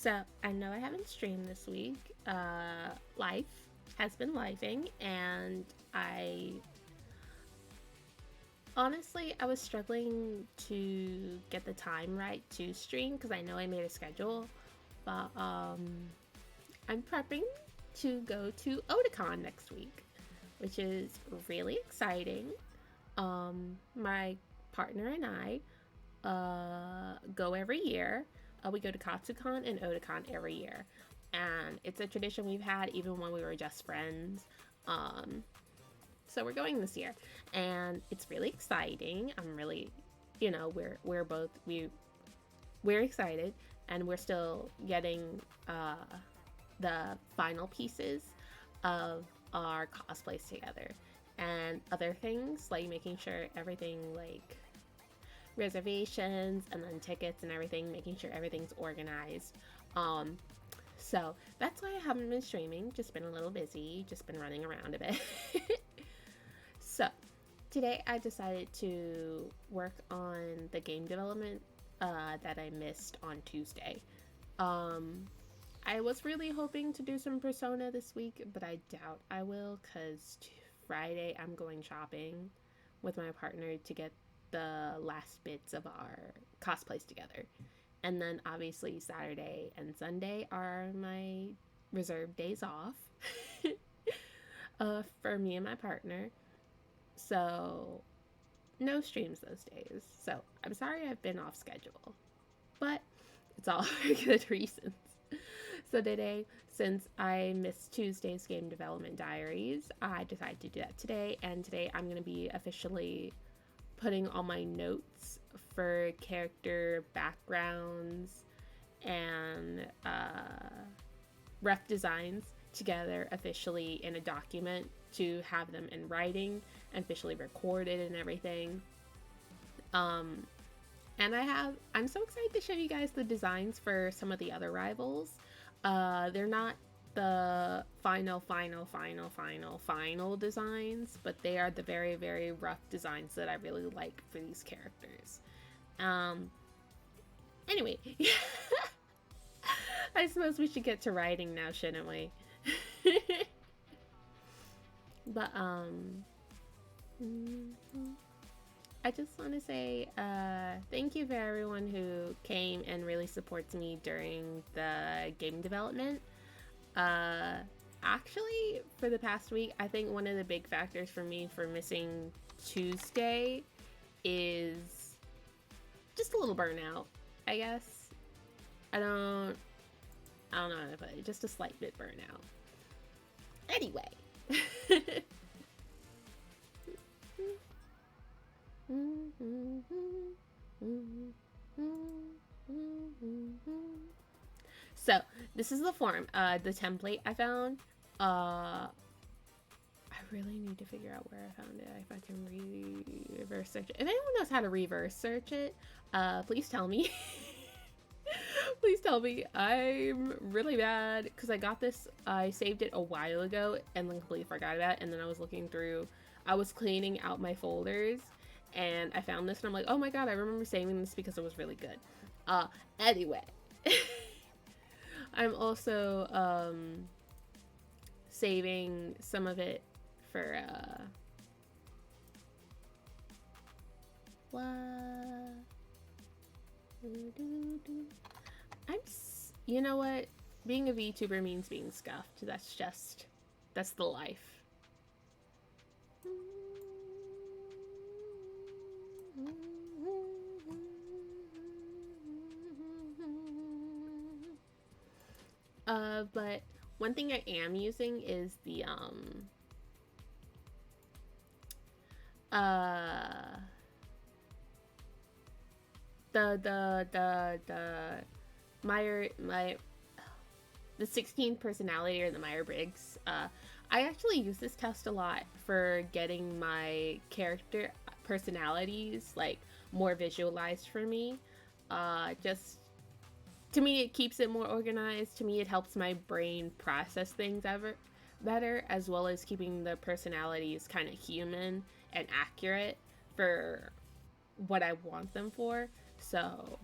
So I know I haven't streamed this week. Life has been lifing, and I honestly I was struggling to get the time right to stream because I know I made a schedule, but I'm prepping to go to Otakon next week, which is really exciting. My partner and I go every year. We go to Katsucon and Otakon every year. And it's a tradition we've had even when we were just friends. Um, so we're going this year. And it's really exciting. I'm really, we're both, we're excited. And we're still getting the final pieces of our cosplays together. And other things, like making sure everything, like reservations and then tickets and everything, making sure everything's organized. Um, so that's why I haven't been streaming, just been a little busy, just been running around a bit. So today I decided to work on the game development that I missed on Tuesday. Um, I was really hoping to do some Persona this week, but I doubt I will because Friday I'm going shopping with my partner to get the last bits of our cosplays together. And then obviously Saturday and Sunday are my reserved days off for me and my partner. So no streams those days. So I'm sorry I've been off schedule, but it's all for good reasons. So today, since I missed Tuesday's game development diaries, I decided to do that today. And today I'm going to be officially putting all my notes for character backgrounds and rough designs together officially in a document to have them in writing and officially recorded and everything. Um, and I'm so excited to show you guys the designs for some of the other rivals. They're not the final designs, but they are the very, very rough designs that I really like for these characters. Um, anyway, I suppose we should get to writing now, shouldn't we? But, I just want to say thank you for everyone who came and really supports me during the game development. Uh, Actually, for the past week, I think one of the big factors for me for missing Tuesday is just a little burnout, I guess. I don't, I don't know how to put it, just a slight bit burnout. Anyway. So this is the form, the template I found. I really need to figure out where I found it. If I can reverse search it. If anyone knows how to reverse search it, please tell me. Please tell me. I'm really bad because I got this. I saved it a while ago and then completely forgot about it. And then I was looking through. I was cleaning out my folders and I found this and I'm like, oh my god, I remember saving this because it was really good. Anyway. I'm also saving some of it for what? You know what? Being a VTuber means being scuffed. That's the life. But one thing I am using is uh the my the 16 personality or the Myers-Briggs. I actually use this test a lot for getting my character personalities like more visualized for me. Just to me, it keeps it more organized. To me, it helps my brain process things ever better, as well as keeping the personalities kind of human and accurate for what I want them for. So,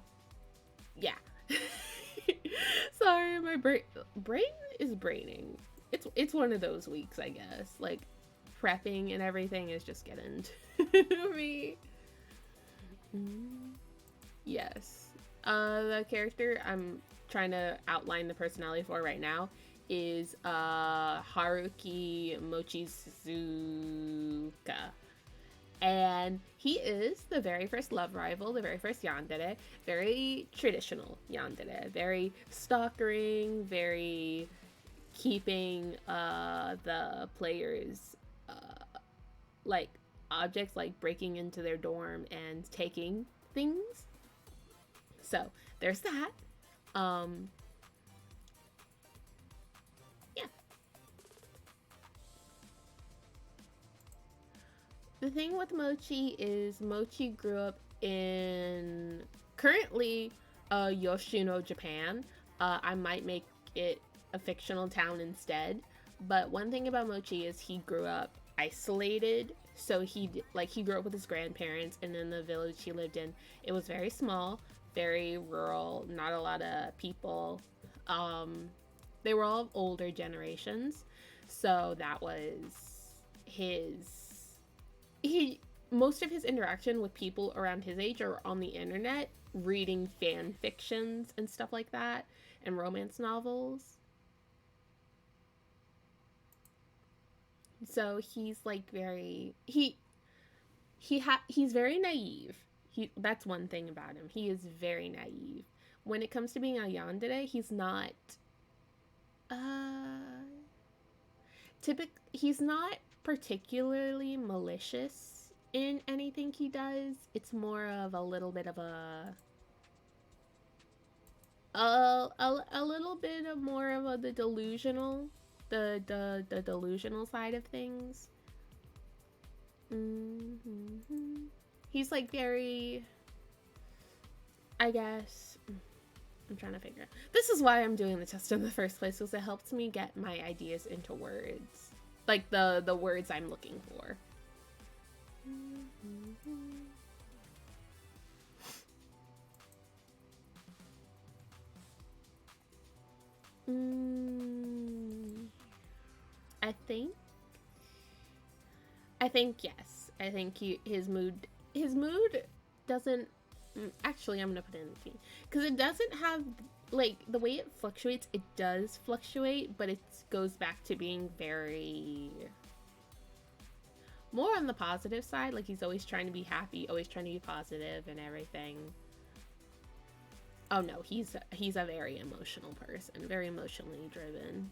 yeah. Sorry, my brain is braining. It's one of those weeks, I guess. Like prepping and everything is just getting to me. Mm, yes. The character I'm trying to outline the personality for right now is Haruki Mochizuka. And he is the very first love rival, the very first yandere, very traditional yandere, very stalkering, very keeping the players like objects, like breaking into their dorm and taking things. So there's that. Um, yeah, the thing with Mochi is Mochi grew up in currently Yoshino, Japan. I might make it a fictional town instead. But one thing about Mochi is he grew up isolated. So he grew up with his grandparents, and in the village he lived in, it was very small, very rural, not a lot of people. Um, they were all older generations, so that was his he most of his interaction with people around his age are on the internet reading fan fictions and stuff like that and romance novels. So he's like he's very naive. That's one thing about him. He is very naive. When it comes to being a yandere, he's not uh he's not particularly malicious in anything he does. It's more of a little bit of a little bit of more of the delusional, the delusional side of things. Mm-hmm. He's like very, I guess. I'm trying to figure out. This is why I'm doing the test in the first place, because it helps me get my ideas into words, like the words I'm looking for. Mm, I think. I think yes. I think his mood doesn't. Actually, I'm gonna put it in the team because it doesn't have like the way it fluctuates. It does fluctuate, but it goes back to being very more on the positive side. Like he's always trying to be happy, always trying to be positive and everything. Oh no, he's a very emotional person, very emotionally driven.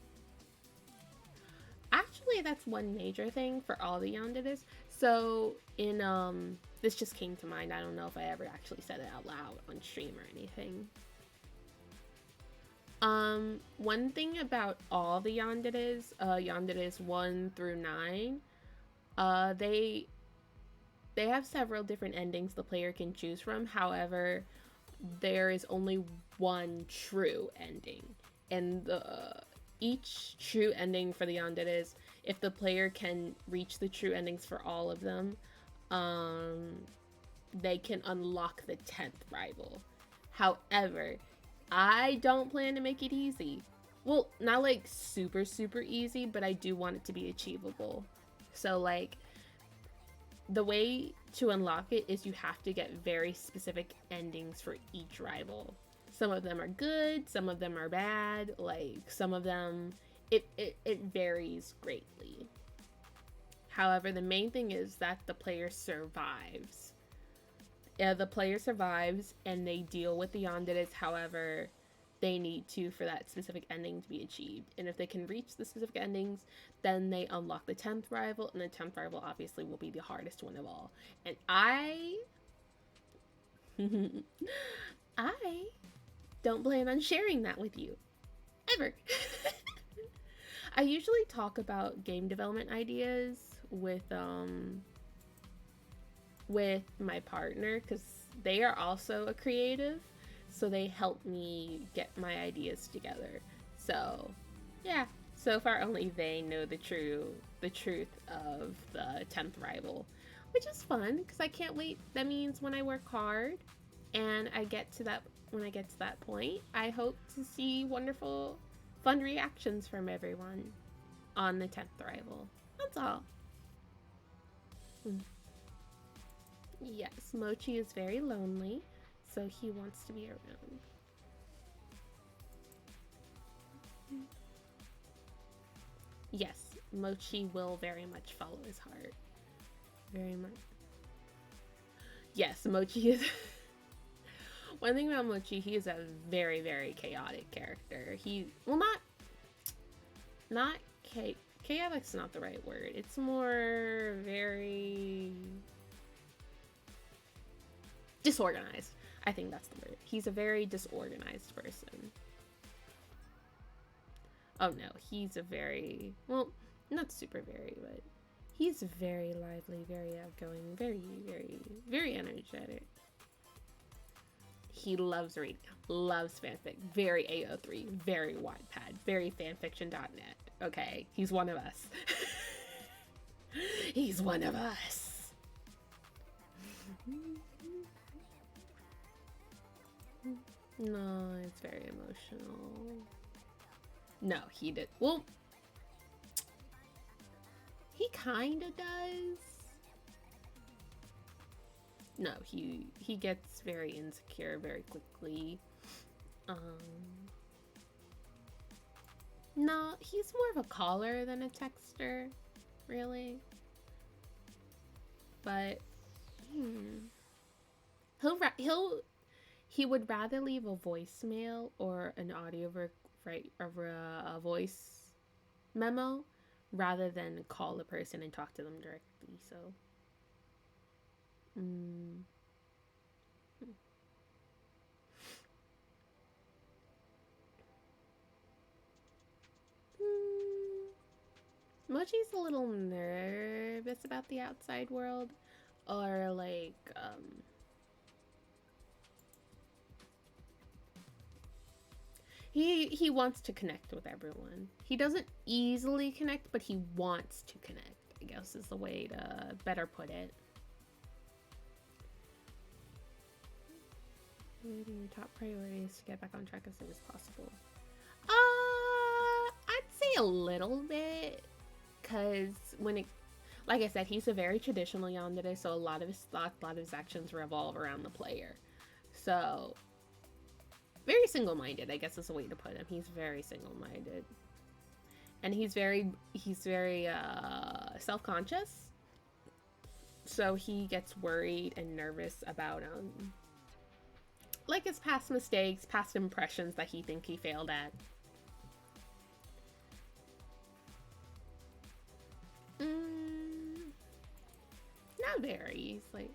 Actually, that's one major thing for all the yanderes. So in this just came to mind. I don't know if I ever actually said it out loud on stream or anything. One thing about all the yanderes, yanderes 1 through 9, they have several different endings the player can choose from. However, there is only one true ending, and each true ending for the yanderes, if the player can reach the true endings for all of them, um, they can unlock the 10th rival. However, I don't plan to make it easy. Well, not like super, super easy, but I do want it to be achievable. So, like, the way to unlock it is you have to get very specific endings for each rival. Some of them are good, some of them are bad, like, some of them, it varies greatly. However, the main thing is that the player survives. The player survives and they deal with the yanderes however they need to for that specific ending to be achieved. And if they can reach the specific endings, then they unlock the 10th rival, and the 10th rival obviously will be the hardest one of all. And I I don't plan on sharing that with you ever. I usually talk about game development ideas with my partner because they are also a creative, so they help me get my ideas together. So yeah, so far only they know the truth of the 10th rival, which is fun because I can't wait. That means when I work hard and I get to that when I get to that point, I hope to see wonderful, fun reactions from everyone on the 10th arrival. That's all. Mm. Yes, Mochi is very lonely, so he wants to be around. Yes, Mochi will very much follow his heart. Very much. Yes, Mochi is. One thing about Mochi, he is a very, very chaotic character. He, well, not chaotic's not the right word. It's more very disorganized. I think that's the word. He's a very disorganized person. Oh no, he's a very, well, not super very, but he's very lively, very outgoing, very, very, very energetic. He loves reading, loves fanfic, very AO3, very Wattpad, very fanfiction.net. Okay, he's one of us. He's one of us. No, it's very emotional. No, he did. Well, he kind of does. No, he gets very insecure very quickly. No, he's more of a caller than a texter, really. But he would rather leave a voicemail or an audio a voice memo rather than call a person and talk to them directly. So, Mochi's a little nervous about the outside world, or like, he wants to connect with everyone. He doesn't easily connect, but he wants to connect, I guess is the way to better put it. Your top priority is to get back on track as soon as possible. I'd say a little bit, because when it, like I said, he's a very traditional yandere, so a lot of his thoughts, a lot of his actions revolve around the player. So, very single-minded, I guess is a way to put him. He's very single-minded. And he's very self-conscious. So he gets worried and nervous about, like his past mistakes, past impressions that he think he failed at. Not very. He's like,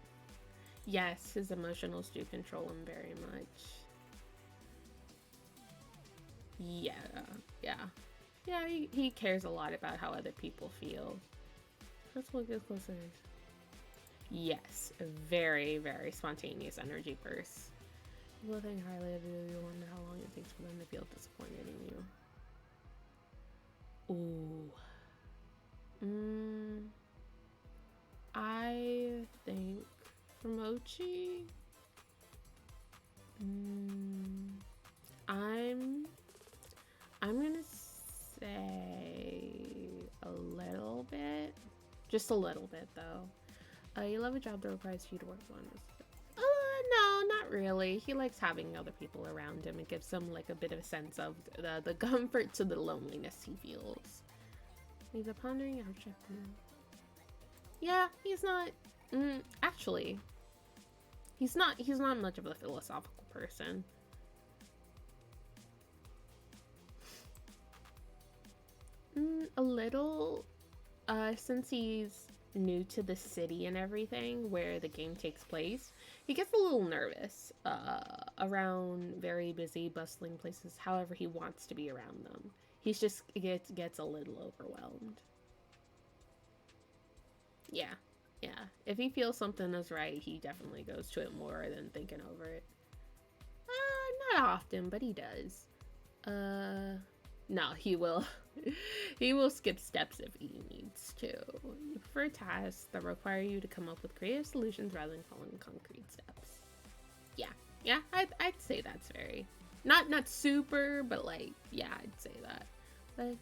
yes, his emotionals do control him very much. Yeah. Yeah, he cares a lot about how other people feel. Let's look at closer. Yes, a very, very spontaneous energy burst. People think highly of you, you wonder how long it takes for them to feel disappointed in you. Ooh. I think for Mochi, I'm gonna say a little bit, just a little bit though. You love a job that requires you to work on this. No, not really. He likes having other people around him. It gives him like a bit of a sense of the comfort to the loneliness he feels. He's a pondering abstract. Yeah, he's not. Actually, he's not much of a philosophical person. A little, since he's new to the city and everything where the game takes place, he gets a little nervous around very busy, bustling places. However, he wants to be around them. He's just gets a little overwhelmed. Yeah. If he feels something is right, he definitely goes to it more than thinking over it. Not often, but he does. No, he will. He will skip steps if he needs to. You prefer tasks that require you to come up with creative solutions rather than following concrete steps. Yeah, Yeah, I'd say that's very not super, but like yeah, I'd say that. Like,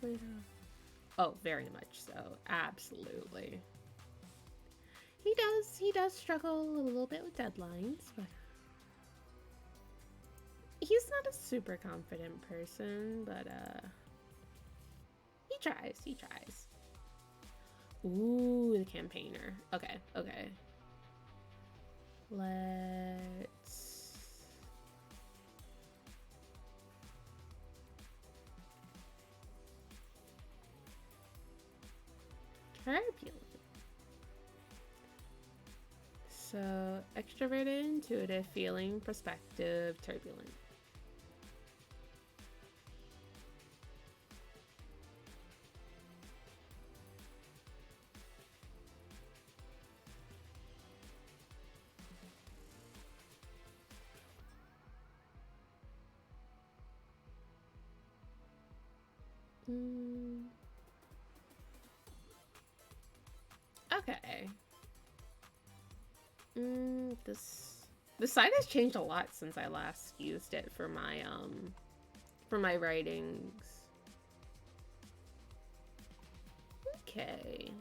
oh, very much so. Absolutely. He does struggle a little bit with deadlines, but he's not a super confident person, but he tries. Ooh, the campaigner. Okay, okay. Let's turbulent. So extroverted, intuitive, feeling, perspective, turbulent. Mm, okay. This site has changed a lot since I last used it for my writings. Okay.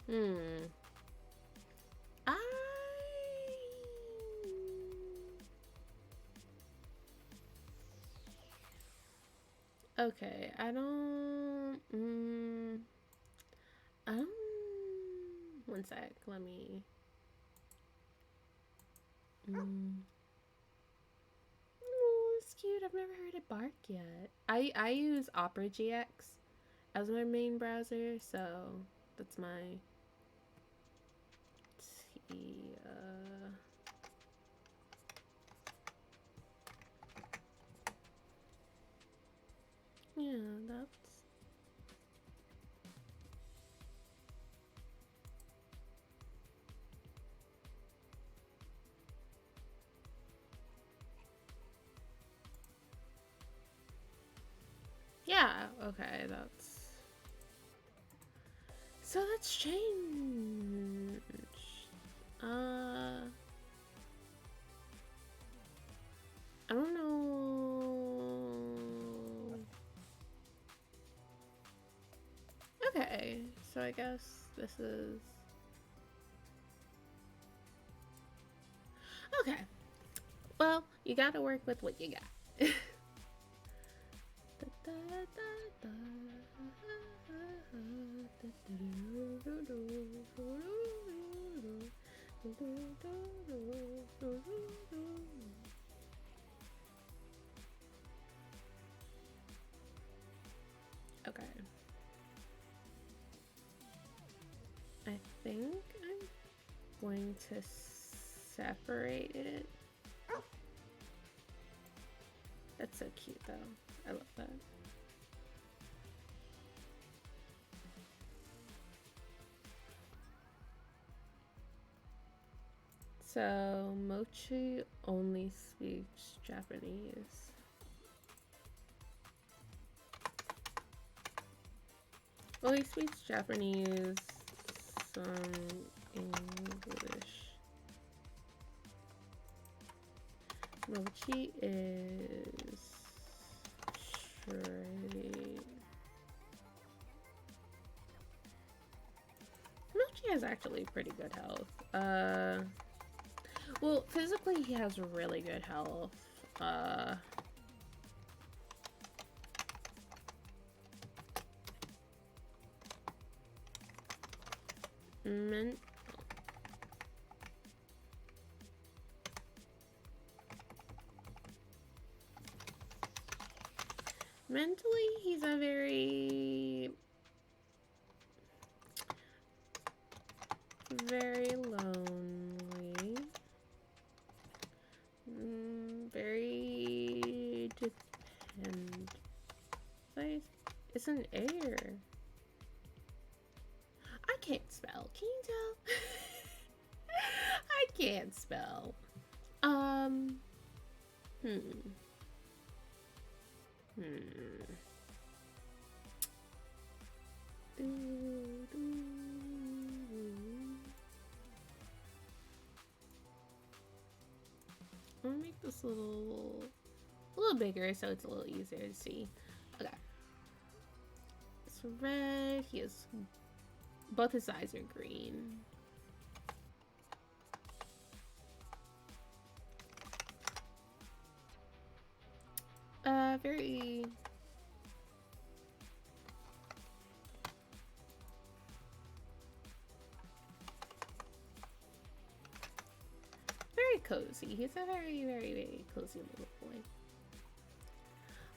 Hmm. I okay. I don't. One sec. Let me. Oh, it's cute. I've never heard it bark yet. I use Opera GX as my main browser, so that's my. Let's see. Yeah, that's. Yeah. Okay, that's. So that's changed. I don't know. Okay, so I guess this is okay. Well, you gotta work with what you got. Okay. I think I'm going to separate it. That's so cute though. I love that. So Mochi only speaks Japanese. Well, he speaks Japanese, some English. Mochi is straight. Mochi has actually pretty good health. Well, physically he has really good health. Men mentally, he's a very lonely, very dependent. It's an air. I can't spell. can't spell. Hmm. I'm gonna make this a little bigger so it's a little easier to see. Okay. It's red. He has both his eyes are green. Very cozy. He's a very cozy little boy.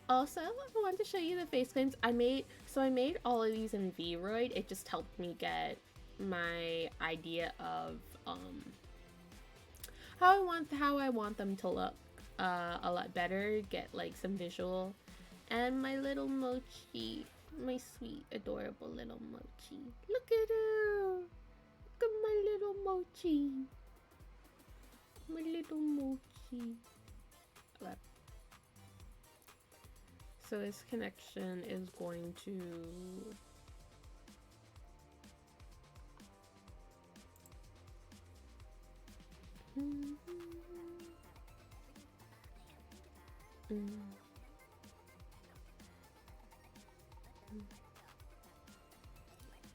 Also, I wanted to show you the face claims I made. So I made all of these in Vroid. It just helped me get my idea of how I want them to look a lot better. Get like some visual. And my little Mochi, my sweet, adorable little Mochi. Look at her. Look at my little Mochi. My little Mochi. Okay. So this connection is going to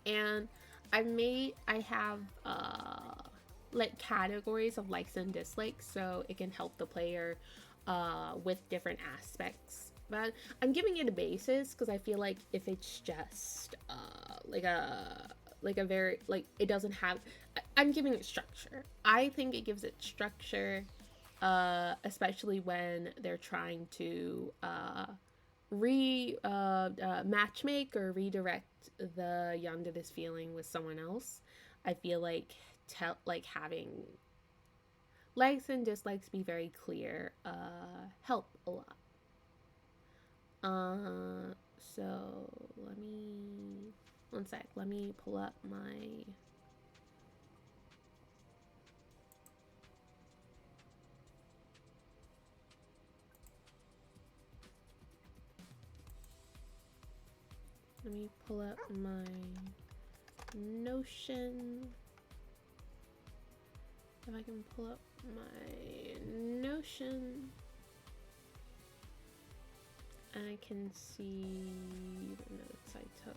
and I have like categories of likes and dislikes so it can help the player with different aspects, but I'm giving it a basis because I feel like if it's just like a very like it doesn't have, I'm giving it structure. I think it gives it structure, especially when they're trying to matchmake or redirect the yonder this feeling with someone else. I feel like having likes and dislikes be very clear help a lot. So let me one sec. Let me pull up my Notion. If I can pull up my Notion, I can see the notes I took.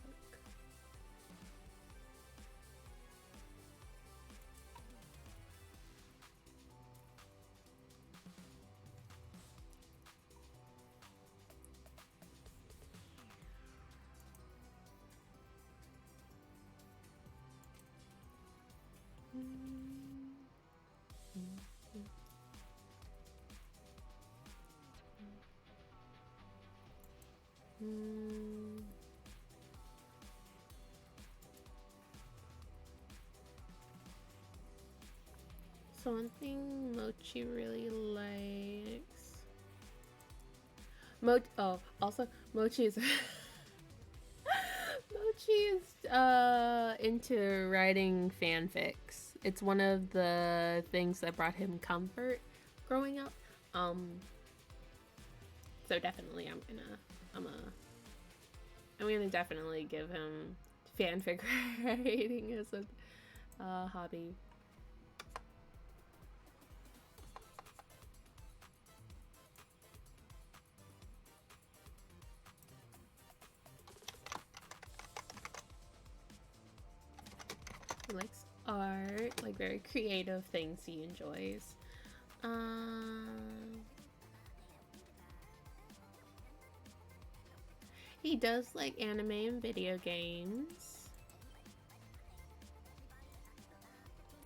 So one thing Mochi really likes. Also Mochi is Mochi is into writing fanfics. It's one of the things that brought him comfort growing up. So definitely I'm gonna definitely give him fanfic writing as a hobby. He likes art, like very creative things he enjoys. He does like anime and video games.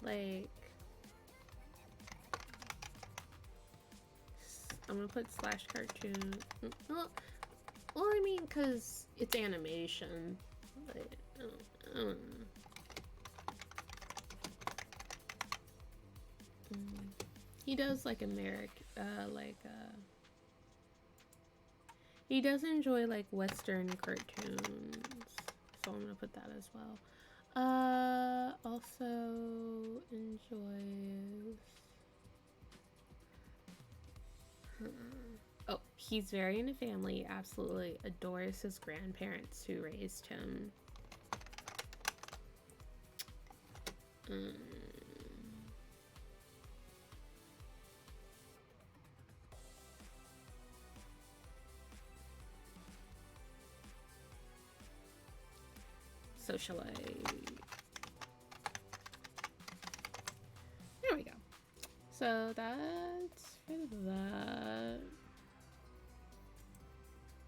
Like, I'm gonna put slash cartoon. Well, I mean, because it's animation. But, I don't know. He does like he does enjoy like Western cartoons, so I'm gonna put that as well. Also enjoys. Oh, he's very into family. Absolutely adores his grandparents who raised him. Mm. Socialite. There we go. So that's for that.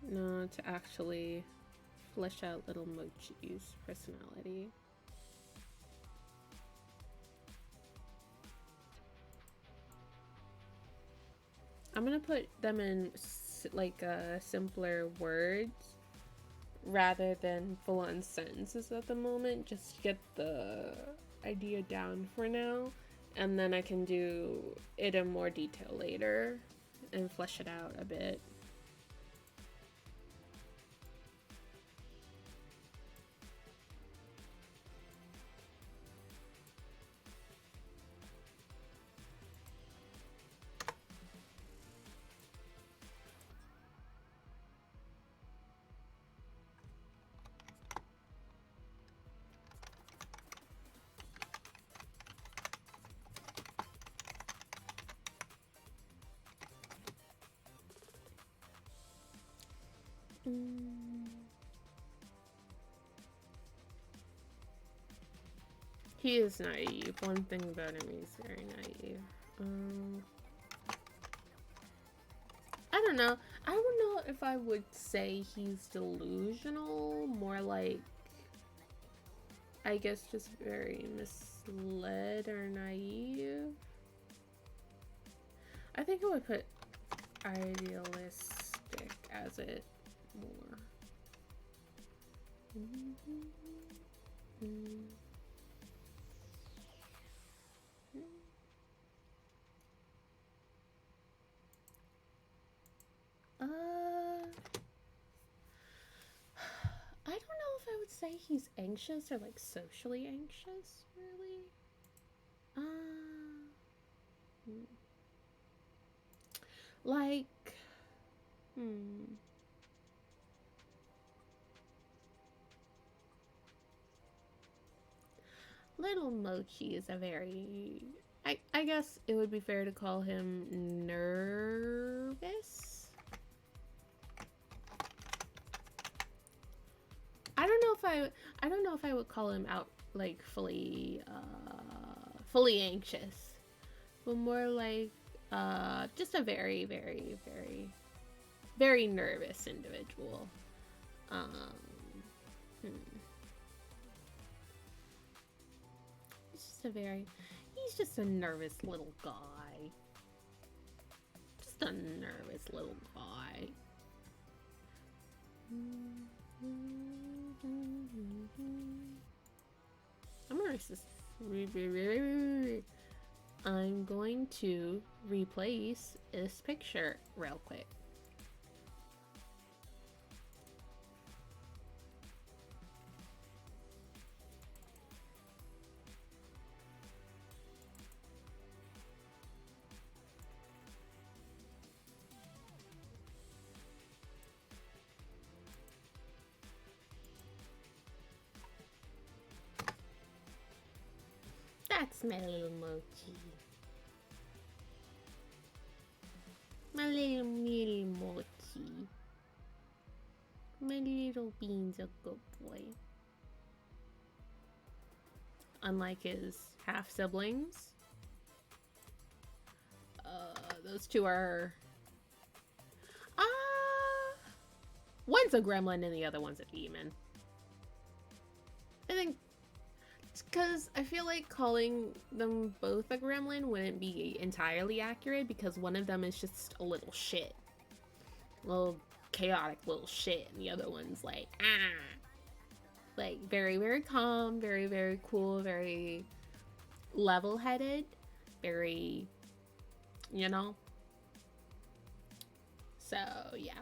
No, to actually flesh out little Mochi's personality. I'm gonna put them in like simpler words rather than full-on sentences at the moment, just to get the idea down for now, and then I can do it in more detail later and flesh it out a bit. He is naive. One thing about him, he's very naive. I don't know. I don't know if I would say he's delusional. More like, I guess, just very misled or naive. I think I would put idealistic as it more. I don't know if I would say he's anxious or like socially anxious, really. Like, Little Mochi is a very. I guess it would be fair to call him nervous. I don't know if I would call him out like fully anxious, but more like just a very, very, very, very nervous individual. Um, he's just a nervous little guy. Just a nervous little guy. I'm going to replace this picture real quick. That's my little Mochi. My little Mochi. My little bean's a good boy. Unlike his half siblings, those two are. One's a gremlin and the other one's a demon. I think because I feel like calling them both a gremlin wouldn't be entirely accurate because one of them is just a little shit. A little chaotic little shit. And the other one's like, like very, very calm, very, very cool, very level-headed, very, you know? So, yeah.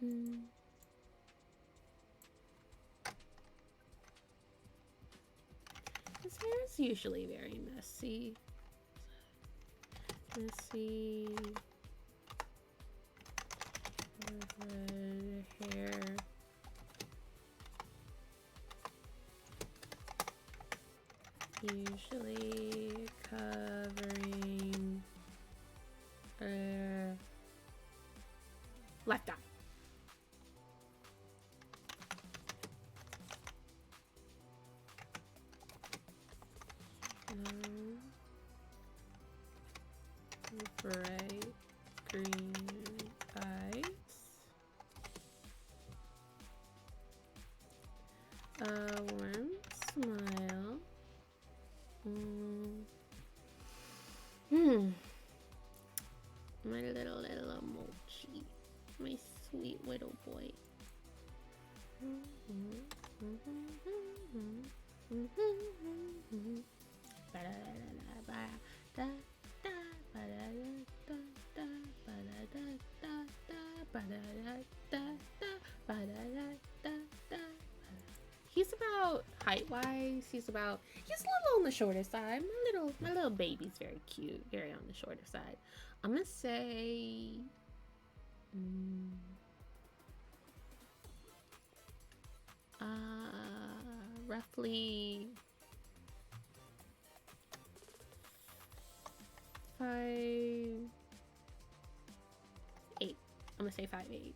Mm. His hair is usually very messy. Messy. Red hair. Usually covering left eye. Bright green eyes. A warm smile. My little mochi. My sweet little boy. He's about height-wise. He's a little on the shorter side. My little baby's very cute, very on the shorter side. I'm gonna say, roughly 5'8". I'm gonna say 5'8".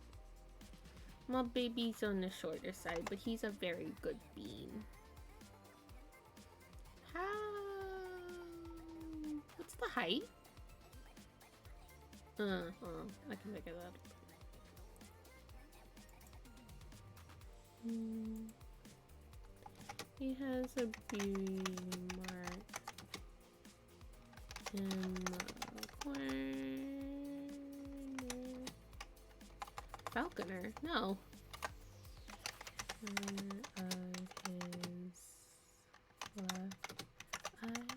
My baby's on the shorter side, but he's a very good bean. What's the height? I can figure that out. He has a beauty mark in the corner. Falconer? No. Corner of his left eye.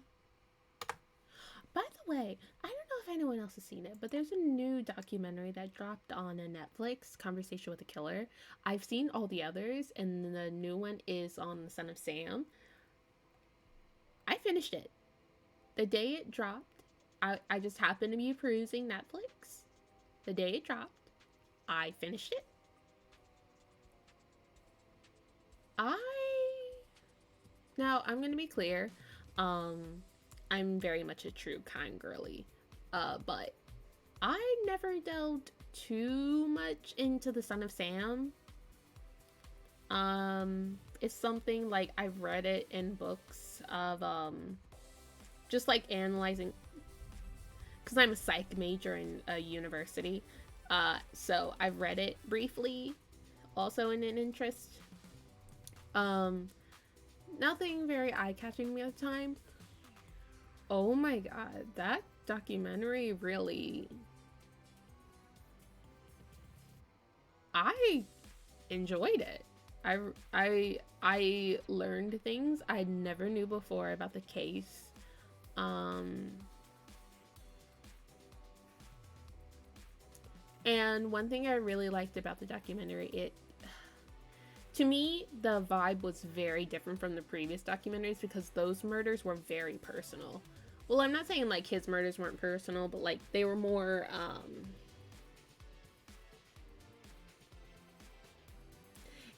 By the way, I don't know if anyone else has seen it, but there's a new documentary that dropped on a Netflix, Conversation with a Killer. I've seen all the others, and the new one is on the Son of Sam. I finished it. The day it dropped, I just happened to be perusing Netflix. The day it dropped, I finished it. Now, I'm going to be clear. I'm very much a true crime girly. But I never delved too much into the Son of Sam. It's something like I've read it in books of just like analyzing, because I'm a psych major in a university. So I've read it briefly, also in an interest. Nothing very eye-catching me at the time. Oh my god, that documentary really... I enjoyed it. I learned things I never knew before about the case. And one thing I really liked about the documentary, to me, the vibe was very different from the previous documentaries because those murders were very personal. Well, I'm not saying like his murders weren't personal, but like they were more,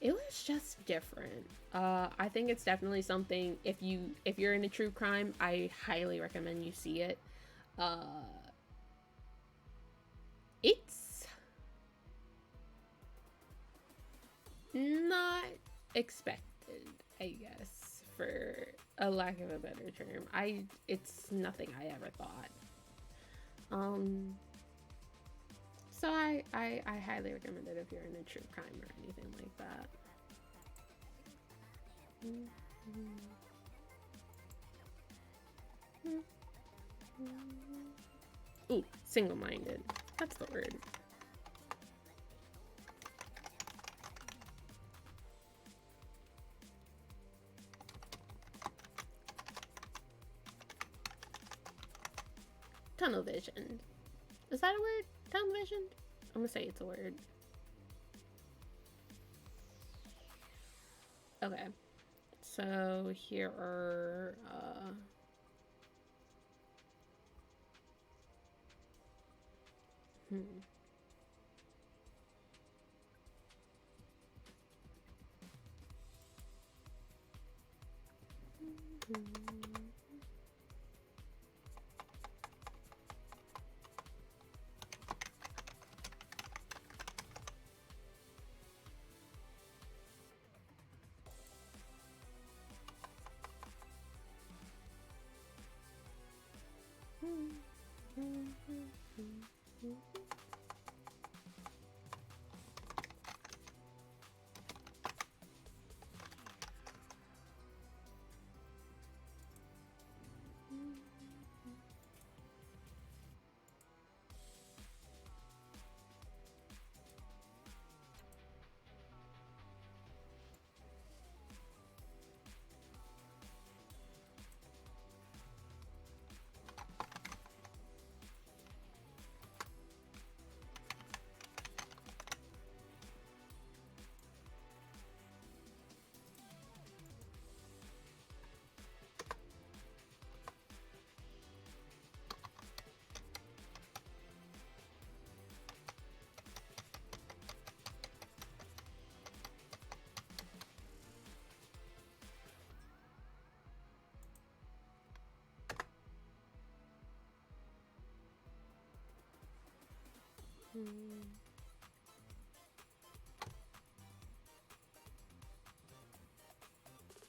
it was just different. I think it's definitely something, if you're into true crime, I highly recommend you see it. It's not expected, I guess, for a lack of a better term. It's nothing I ever thought. So I highly recommend it if you're into true crime or anything like that. Ooh, single-minded. That's the word. Tunnel vision. Is that a word? Tunnel vision? I'm gonna say it's a word. Okay. So here are hmm.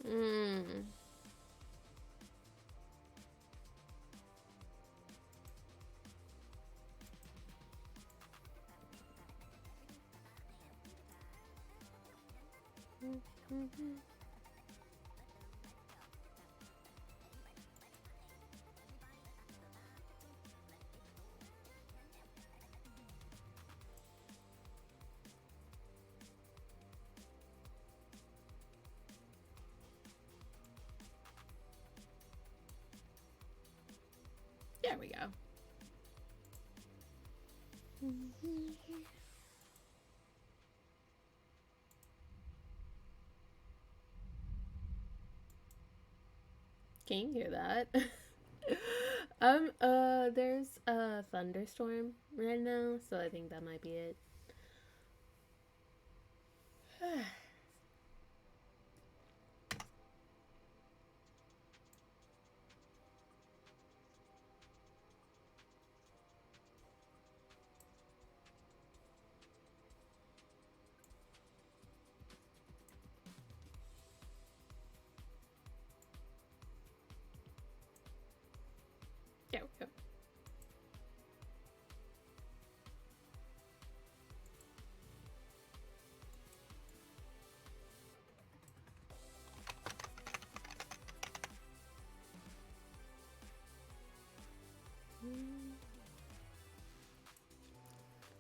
Mm. There we go. Can you hear that? There's a thunderstorm right now, so I think that might be it. There we go.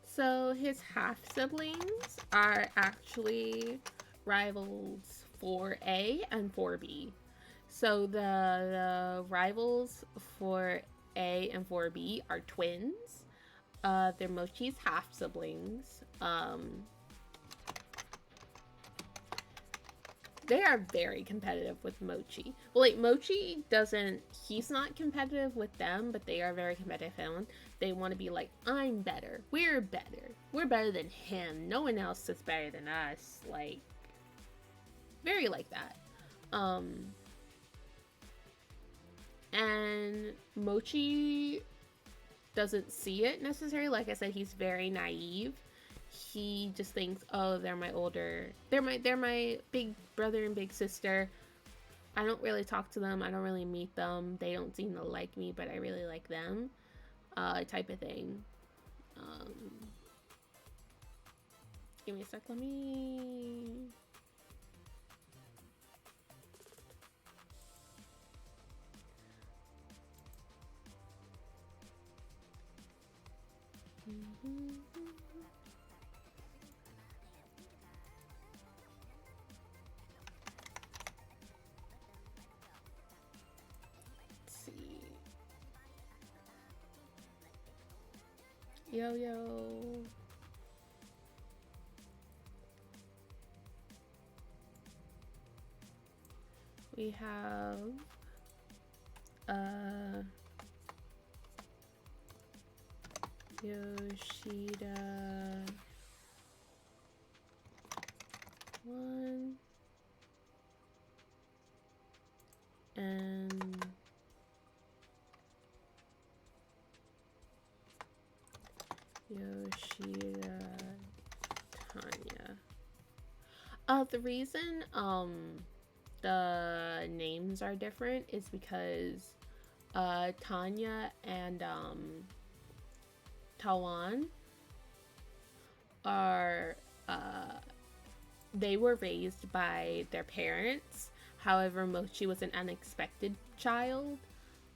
So his half siblings are actually rivals for A and for B. So the rivals for A and for B are twins. They're Mochi's half siblings. They are very competitive with Mochi. Well, like Mochi doesn't. He's not competitive with them, but they are very competitive. They want to be like, I'm better. We're better. We're better than him. No one else is better than us. Like, very like that. Um, and Mochi doesn't see it necessarily. Like I said, he's very naive. He just thinks, oh, they're my big brother and big sister. I don't really talk to them. I don't really meet them. They don't seem to like me, but I really like them. Type of thing. Um, give me a sec. Let me. Let's see. Yo yo. we have Yoshida 1 and Yoshida Tanya. The reason the names are different is because Tanya and Tawan are they were raised by their parents. However, Mochi was an unexpected child.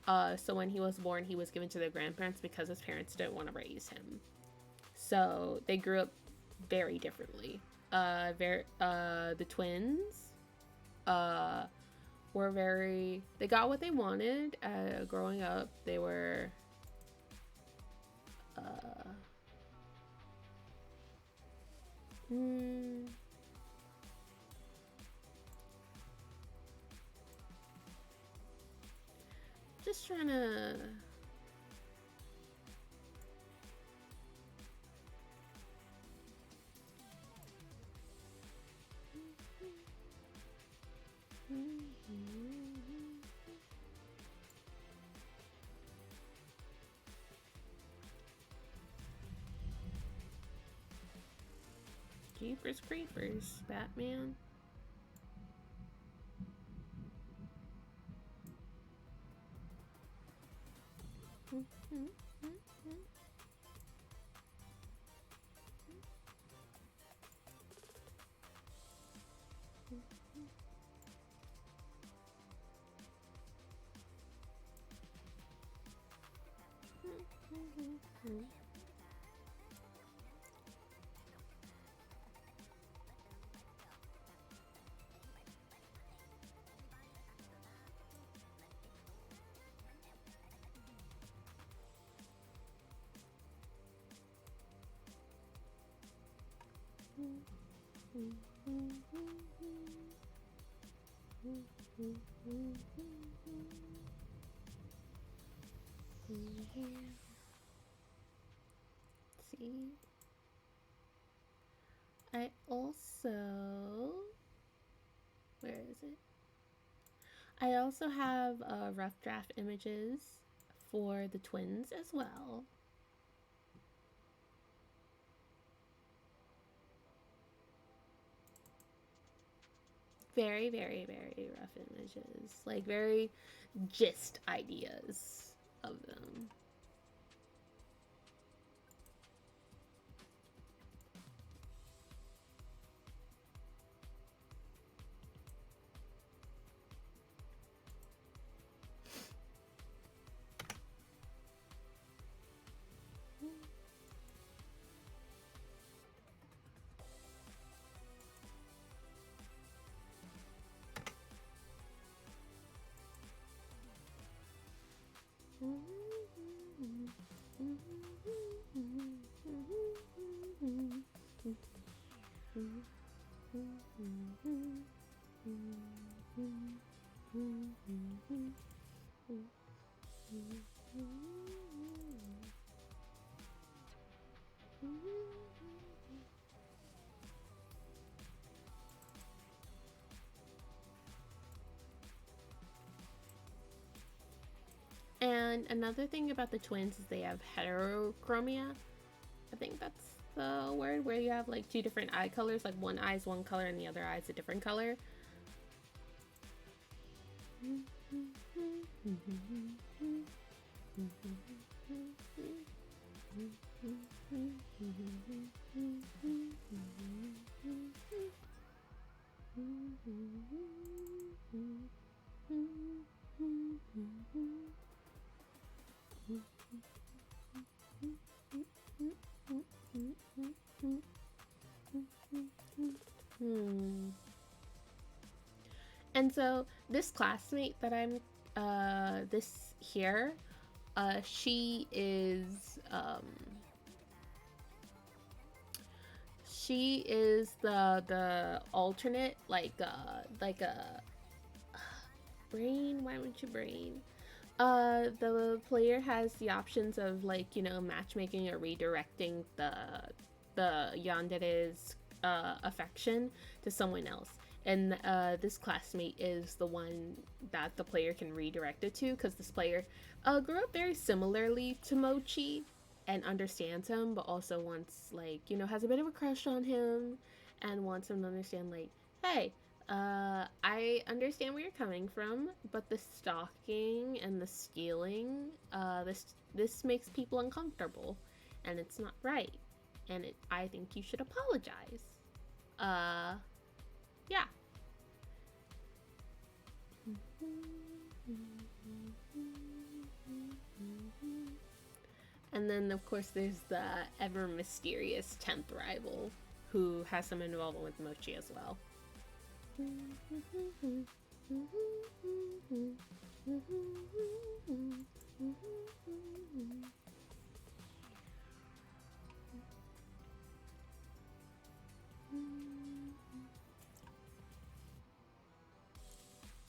So when he was born, he was given to their grandparents because his parents didn't want to raise him. So they grew up very differently. The twins were very. They got what they wanted growing up. They were. Just trying to. Jeepers Creepers, Batman. See, I also, where is it? I also have rough draft images for the twins as well. Very, very, very rough images. Like, very gist ideas of them. And another thing about the twins is they have heterochromia. I think that's the word, where you have like two different eye colors, like one eye is one color and the other eye is a different color. And so this classmate that I'm this here, she is the alternate, like a brain? Why won't you brain? The player has the options of, like, matchmaking or redirecting the yandere's affection to someone else. And this classmate is the one that the player can redirect it to, because this player grew up very similarly to Mochi and understands him, but also wants, like, has a bit of a crush on him and wants him to understand, like, hey, I understand where you're coming from, but the stalking and the stealing, this makes people uncomfortable, and it's not right, and I think you should apologize. Uh, yeah. And then, of course, there's the ever mysterious 10th rival who has some involvement with Mochi as well.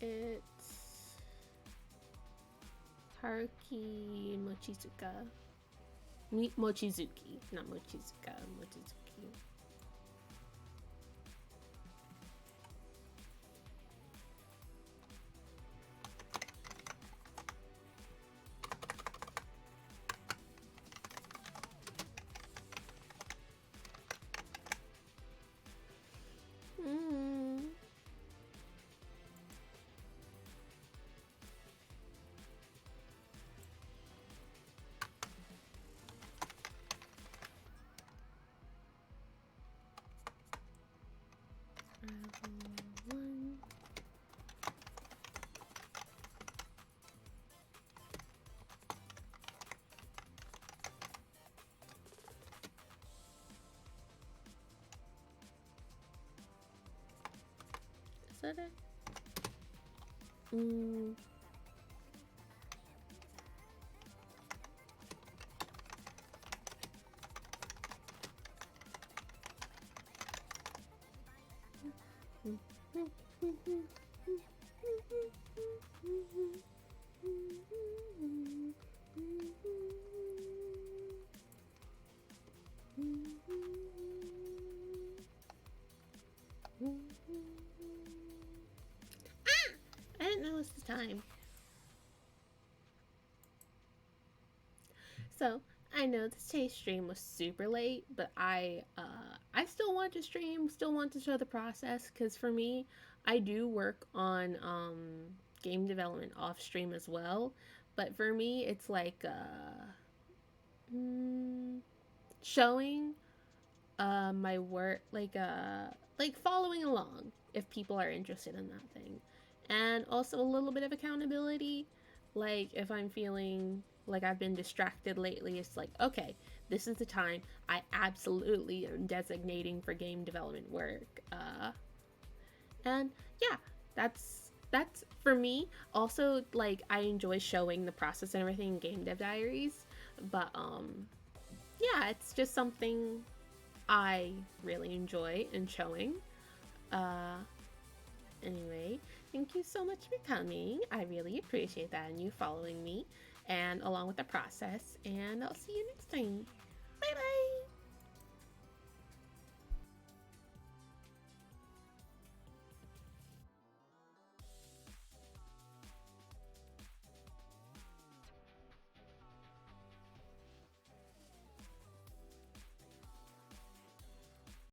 It's Haruki Mochizuka. Mochizuki, not Mochizuka. Mochizuki. Mm. One. Is that it? Mm. I didn't know it was the time. So I know today's stream was super late, but I still want to stream, still want to show the process, because for me, I do work on game development off stream as well. But for me, it's like mm, showing my work, like following along if people are interested in that thing, and also a little bit of accountability. Like if I'm feeling like I've been distracted lately, it's like, okay, this is the time I absolutely am designating for game development work. And yeah, that's for me. Also, like, I enjoy showing the process and everything in Game Dev Diaries, but yeah, it's just something I really enjoy and showing. Uh, anyway, thank you so much for coming. I really appreciate that, and you following me and along with the process. And I'll see you next time. Bye bye.